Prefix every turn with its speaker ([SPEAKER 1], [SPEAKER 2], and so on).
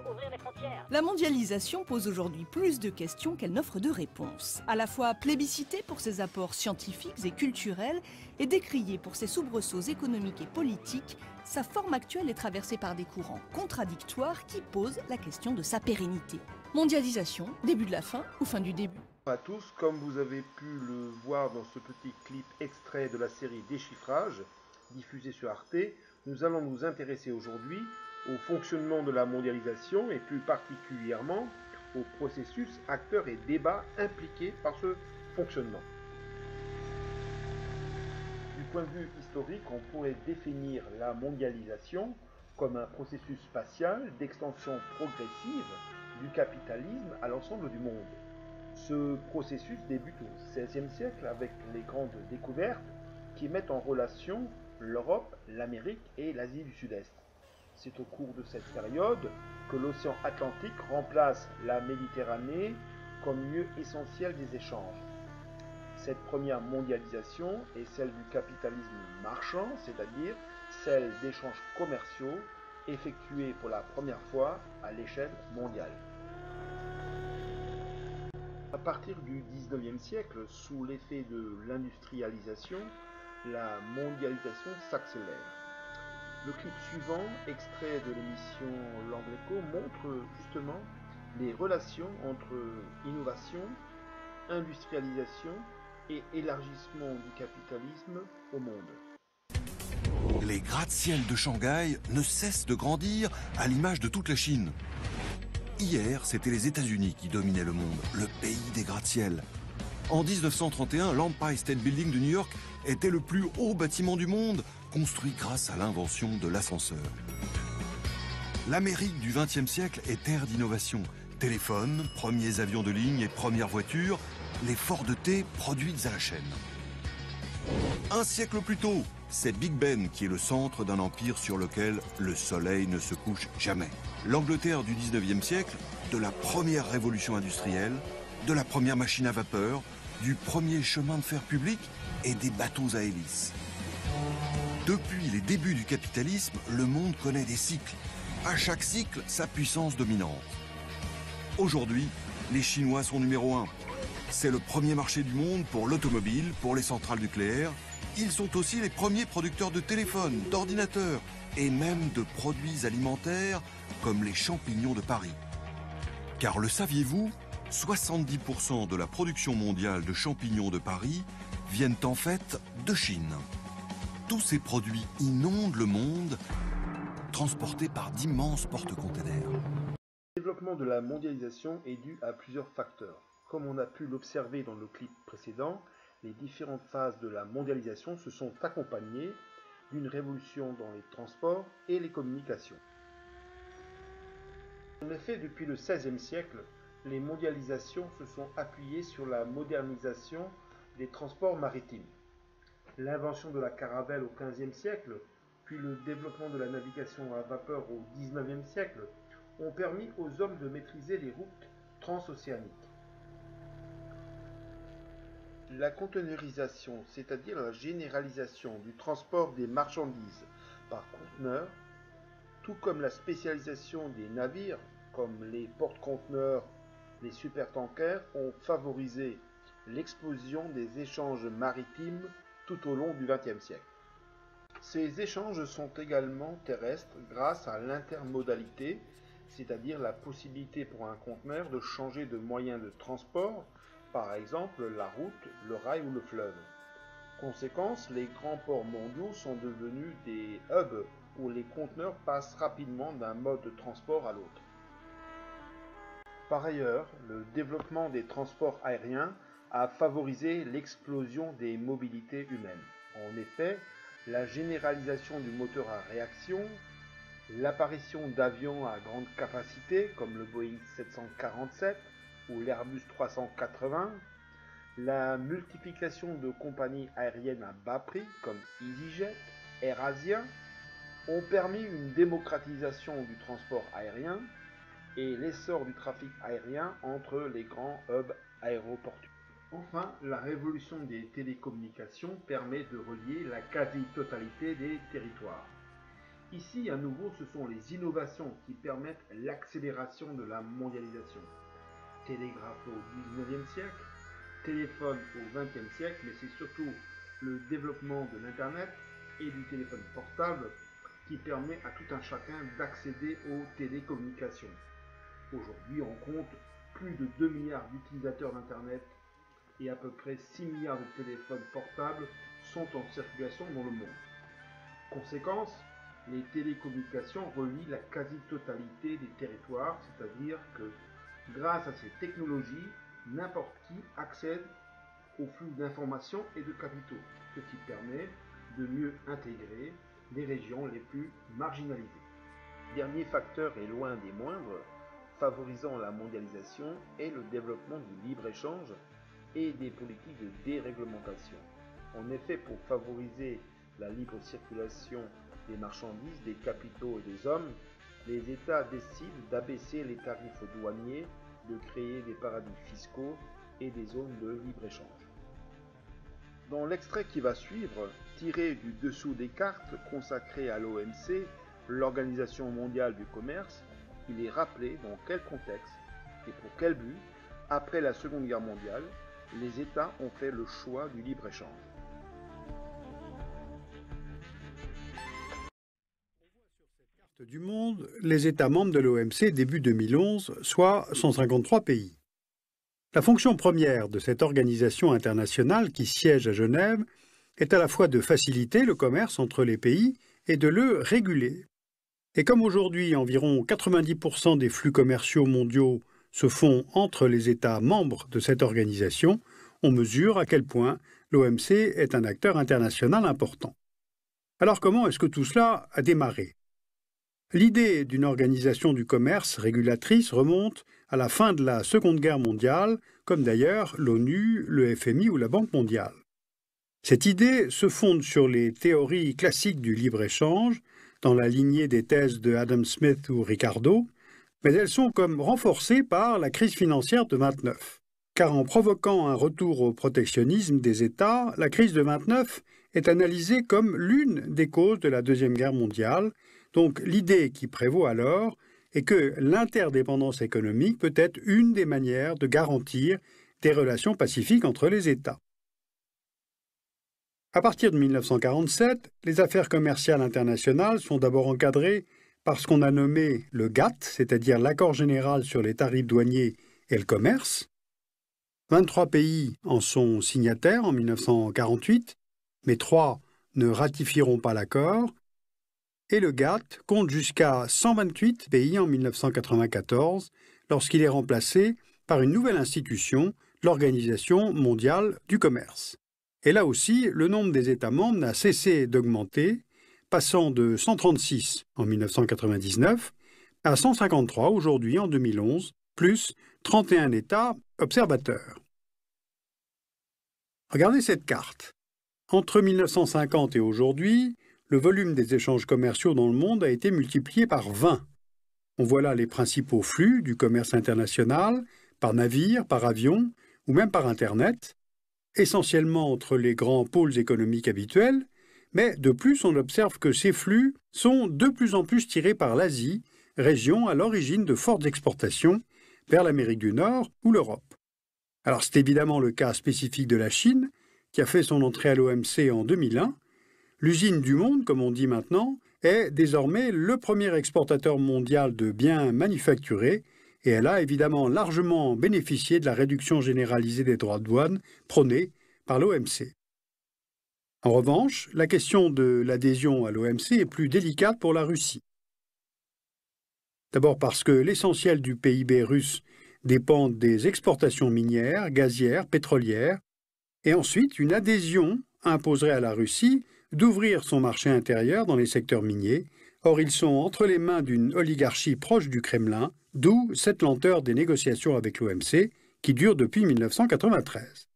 [SPEAKER 1] ouvrir les frontières.
[SPEAKER 2] La mondialisation pose aujourd'hui plus de questions qu'elle n'offre de réponses. À la fois plébiscitée pour ses apports scientifiques et culturels et décriée pour ses soubresauts économiques et politiques, sa forme actuelle est traversée par des courants contradictoires qui posent la question de sa pérennité. Mondialisation, début de la fin ou fin du début?
[SPEAKER 3] Bonjour à tous, comme vous avez pu le voir dans ce petit clip extrait de la série Déchiffrage, diffusée sur Arte, nous allons nous intéresser aujourd'hui au fonctionnement de la mondialisation et plus particulièrement aux processus, acteurs et débats impliqués par ce fonctionnement. Du point de vue historique, on pourrait définir la mondialisation comme un processus spatial d'extension progressive du capitalisme à l'ensemble du monde. Ce processus débute au XVIe siècle avec les grandes découvertes qui mettent en relation l'Europe, l'Amérique et l'Asie du Sud-Est. C'est au cours de cette période que l'océan Atlantique remplace la Méditerranée comme lieu essentiel des échanges. Cette première mondialisation est celle du capitalisme marchand, c'est-à-dire celle d'échanges commerciaux effectués pour la première fois à l'échelle mondiale. À partir du XIXe siècle, sous l'effet de l'industrialisation, la mondialisation s'accélère. Le clip suivant, extrait de l'émission L'Angle Écho, montre justement les relations entre innovation, industrialisation et élargissement du capitalisme au monde.
[SPEAKER 4] Les gratte-ciel de Shanghai ne cessent de grandir à l'image de toute la Chine. Hier, c'était les États-Unis qui dominaient le monde, le pays des gratte-ciel. En 1931, l'Empire State Building de New York était le plus haut bâtiment du monde, construit grâce à l'invention de l'ascenseur. L'Amérique du XXe siècle est terre d'innovation. Téléphones, premiers avions de ligne et premières voitures, les Ford T produites à la chaîne. Un siècle plus tôt, c'est Big Ben qui est le centre d'un empire sur lequel le soleil ne se couche jamais. L'Angleterre du 19e siècle, de la première révolution industrielle, de la première machine à vapeur, du premier chemin de fer public et des bateaux à hélice. Depuis les débuts du capitalisme, le monde connaît des cycles. À chaque cycle, sa puissance dominante. Aujourd'hui, les Chinois sont numéro 1. C'est le premier marché du monde pour l'automobile, pour les centrales nucléaires. Ils sont aussi les premiers producteurs de téléphones, d'ordinateurs et même de produits alimentaires comme les champignons de Paris. Car le saviez-vous, 70% de la production mondiale de champignons de Paris viennent en fait de Chine. Tous ces produits inondent le monde, transportés par d'immenses porte-containers.
[SPEAKER 3] Le développement de la mondialisation est dû à plusieurs facteurs. Comme on a pu l'observer dans le clip précédent, les différentes phases de la mondialisation se sont accompagnées d'une révolution dans les transports et les communications. En effet, depuis le XVIe siècle, les mondialisations se sont appuyées sur la modernisation des transports maritimes. L'invention de la caravelle au XVe siècle, puis le développement de la navigation à vapeur au XIXe siècle, ont permis aux hommes de maîtriser les routes transocéaniques. La conteneurisation, c'est-à-dire la généralisation du transport des marchandises par conteneurs, tout comme la spécialisation des navires, comme les porte-conteneurs, les supertankers, ont favorisé l'explosion des échanges maritimes tout au long du XXe siècle. Ces échanges sont également terrestres grâce à l'intermodalité, c'est-à-dire la possibilité pour un conteneur de changer de moyen de transport, par exemple la route, le rail ou le fleuve. Conséquence, les grands ports mondiaux sont devenus des hubs où les conteneurs passent rapidement d'un mode de transport à l'autre. Par ailleurs, le développement des transports aériens a favorisé l'explosion des mobilités humaines. En effet, la généralisation du moteur à réaction, l'apparition d'avions à grande capacité comme le Boeing 747 ou l'Airbus 380, la multiplication de compagnies aériennes à bas prix comme EasyJet, AirAsia ont permis une démocratisation du transport aérien et l'essor du trafic aérien entre les grands hubs aéroportuaires. Enfin, la révolution des télécommunications permet de relier la quasi-totalité des territoires. Ici, à nouveau, ce sont les innovations qui permettent l'accélération de la mondialisation. Télégraphe au XIXe siècle, téléphone au XXe siècle, mais c'est surtout le développement de l'Internet et du téléphone portable qui permet à tout un chacun d'accéder aux télécommunications. Aujourd'hui, on compte plus de 2 milliards d'utilisateurs d'Internet et à peu près 6 milliards de téléphones portables sont en circulation dans le monde. Conséquence, les télécommunications relient la quasi-totalité des territoires, c'est-à-dire que grâce à ces technologies, n'importe qui accède au flux d'informations et de capitaux, ce qui permet de mieux intégrer les régions les plus marginalisées. Dernier facteur et loin des moindres, favorisant la mondialisation est le développement du libre-échange et des politiques de déréglementation. En effet, pour favoriser la libre circulation des marchandises, des capitaux et des hommes, les États décident d'abaisser les tarifs douaniers, de créer des paradis fiscaux et des zones de libre-échange. Dans l'extrait qui va suivre, tiré du dessous des cartes consacrées à l'OMC, l'Organisation mondiale du commerce, il est rappelé dans quel contexte et pour quel but, après la Seconde Guerre mondiale, les États ont fait le choix du libre-échange.
[SPEAKER 1] Du monde, les États membres de l'OMC début 2011, soit 153 pays. La fonction première de cette organisation internationale qui siège à Genève est à la fois de faciliter le commerce entre les pays et de le réguler. Et comme aujourd'hui environ 90% des flux commerciaux mondiaux se font entre les États membres de cette organisation, on mesure à quel point l'OMC est un acteur international important. Alors comment est-ce que tout cela a démarré ? L'idée d'une organisation du commerce régulatrice remonte à la fin de la Seconde Guerre mondiale, comme d'ailleurs l'ONU, le FMI ou la Banque mondiale. Cette idée se fonde sur les théories classiques du libre-échange, dans la lignée des thèses de Adam Smith ou Ricardo, mais elles sont comme renforcées par la crise financière de 29. Car en provoquant un retour au protectionnisme des États, la crise de 29 est analysée comme l'une des causes de la Deuxième Guerre mondiale. Donc l'idée qui prévaut alors est que l'interdépendance économique peut être une des manières de garantir des relations pacifiques entre les États. À partir de 1947, les affaires commerciales internationales sont d'abord encadrées par ce qu'on a nommé le GATT, c'est-à-dire l'Accord général sur les tarifs douaniers et le commerce. 23 pays en sont signataires en 1948, mais 3 ne ratifieront pas l'accord. Et le GATT compte jusqu'à 128 pays en 1994, lorsqu'il est remplacé par une nouvelle institution, l'Organisation mondiale du commerce. Et là aussi, le nombre des États membres n'a cessé d'augmenter, passant de 136 en 1999 à 153 aujourd'hui en 2011, plus 31 États observateurs. Regardez cette carte. Entre 1950 et aujourd'hui, le volume des échanges commerciaux dans le monde a été multiplié par 20. On voit là les principaux flux du commerce international, par navire, par avion ou même par Internet, essentiellement entre les grands pôles économiques habituels, mais de plus on observe que ces flux sont de plus en plus tirés par l'Asie, région à l'origine de fortes exportations vers l'Amérique du Nord ou l'Europe. Alors c'est évidemment le cas spécifique de la Chine, qui a fait son entrée à l'OMC en 2001. L'usine du monde, comme on dit maintenant, est désormais le premier exportateur mondial de biens manufacturés et elle a évidemment largement bénéficié de la réduction généralisée des droits de douane prônée par l'OMC. En revanche, la question de l'adhésion à l'OMC est plus délicate pour la Russie. D'abord parce que l'essentiel du PIB russe dépend des exportations minières, gazières, pétrolières, et ensuite une adhésion imposerait à la Russie d'ouvrir son marché intérieur dans les secteurs miniers. Or, ils sont entre les mains d'une oligarchie proche du Kremlin, d'où cette lenteur des négociations avec l'OMC qui dure depuis 1993.